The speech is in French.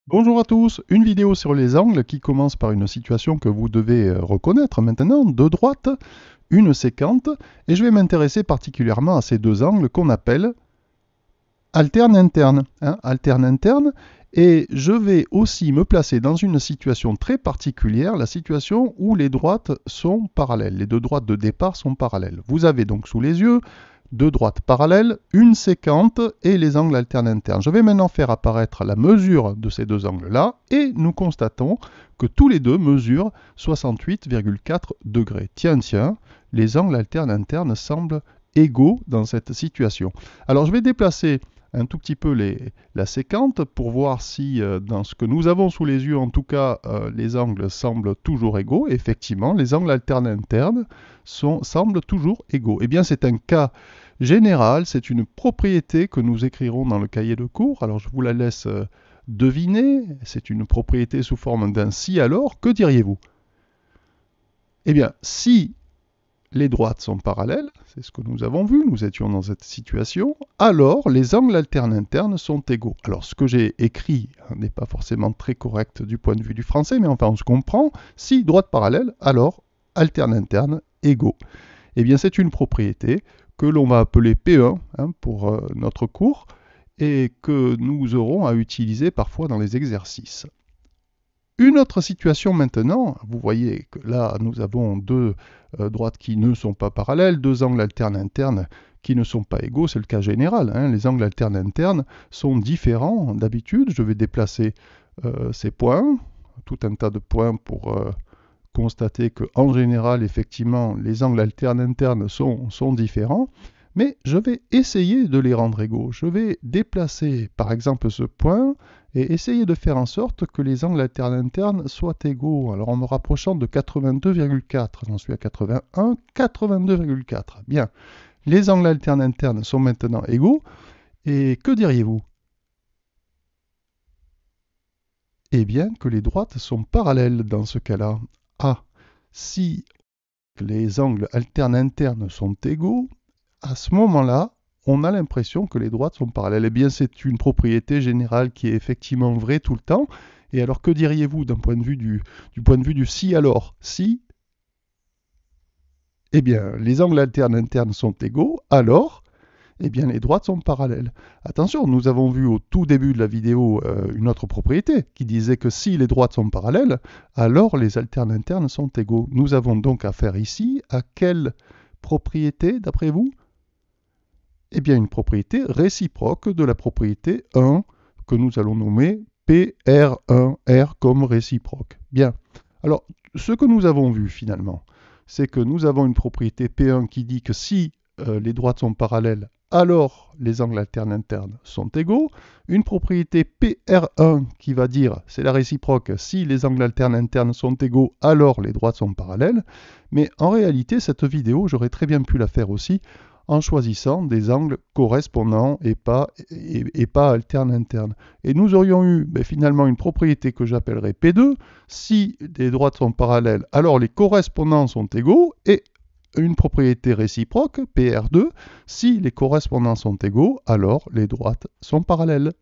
Bonjour à tous, une vidéo sur les angles qui commence par une situation que vous devez reconnaître maintenant, deux droites, une sécante, et je vais m'intéresser particulièrement à ces deux angles qu'on appelle alterne-interne. Alterne-interne, et je vais aussi me placer dans une situation très particulière, la situation où les droites sont parallèles, les deux droites de départ sont parallèles. Vous avez donc sous les yeux deux droites parallèles, une sécante et les angles alternes internes. Je vais maintenant faire apparaître la mesure de ces deux angles-là et nous constatons que tous les deux mesurent 68,4 degrés. Tiens, les angles alternes internes semblent égaux dans cette situation. Alors je vais déplacer un tout petit peu la sécante pour voir si dans ce que nous avons sous les yeux, en tout cas, les angles semblent toujours égaux. Effectivement, les angles alternes internes semblent toujours égaux. Eh bien, c'est un cas général, c'est une propriété que nous écrirons dans le cahier de cours. Alors, je vous la laisse deviner. C'est une propriété sous forme d'un si alors. Que diriez-vous? Eh bien, si les droites sont parallèles, c'est ce que nous avons vu, nous étions dans cette situation, alors les angles alternes internes sont égaux. Alors ce que j'ai écrit n'est pas forcément très correct du point de vue du français, mais enfin on se comprend, si droite parallèle, alors alterne interne égaux. Eh bien c'est une propriété que l'on va appeler P1 pour notre cours, et que nous aurons à utiliser parfois dans les exercices. Une autre situation maintenant, vous voyez que là nous avons deux droites qui ne sont pas parallèles, deux angles alternes internes qui ne sont pas égaux, c'est le cas général. Les angles alternes internes sont différents d'habitude. Je vais déplacer ces points, tout un tas de points pour constater qu'en général, effectivement, les angles alternes internes sont différents. Mais je vais essayer de les rendre égaux. Je vais déplacer par exemple ce point et essayer de faire en sorte que les angles alternes internes soient égaux. Alors en me rapprochant de 82,4, j'en suis à 81, 82,4. Bien, les angles alternes internes sont maintenant égaux. Et que diriez-vous? Eh bien que les droites sont parallèles dans ce cas-là. Ah, si les angles alternes internes sont égaux, à ce moment-là, on a l'impression que les droites sont parallèles. Eh bien, c'est une propriété générale qui est effectivement vraie tout le temps. Et alors, que diriez-vous d'un point de vue du point de vue du si alors? Si, eh bien, les angles alternes internes sont égaux, alors, eh bien, les droites sont parallèles. Attention, nous avons vu au tout début de la vidéo une autre propriété qui disait que si les droites sont parallèles, alors les alternes internes sont égaux. Nous avons donc affaire ici à quelle propriété, d'après vous? Eh bien, une propriété réciproque de la propriété 1 que nous allons nommer PR1, R comme réciproque. Bien. Alors, ce que nous avons vu finalement, c'est que nous avons une propriété P1 qui dit que si les droites sont parallèles, alors les angles alternes internes sont égaux. Une propriété PR1 qui va dire, c'est la réciproque, si les angles alternes internes sont égaux, alors les droites sont parallèles. Mais en réalité, cette vidéo, j'aurais très bien pu la faire aussi en choisissant des angles correspondants et pas alternes internes. Et nous aurions eu finalement une propriété que j'appellerais P2. Si les droites sont parallèles, alors les correspondants sont égaux, et une propriété réciproque, PR2, si les correspondants sont égaux, alors les droites sont parallèles.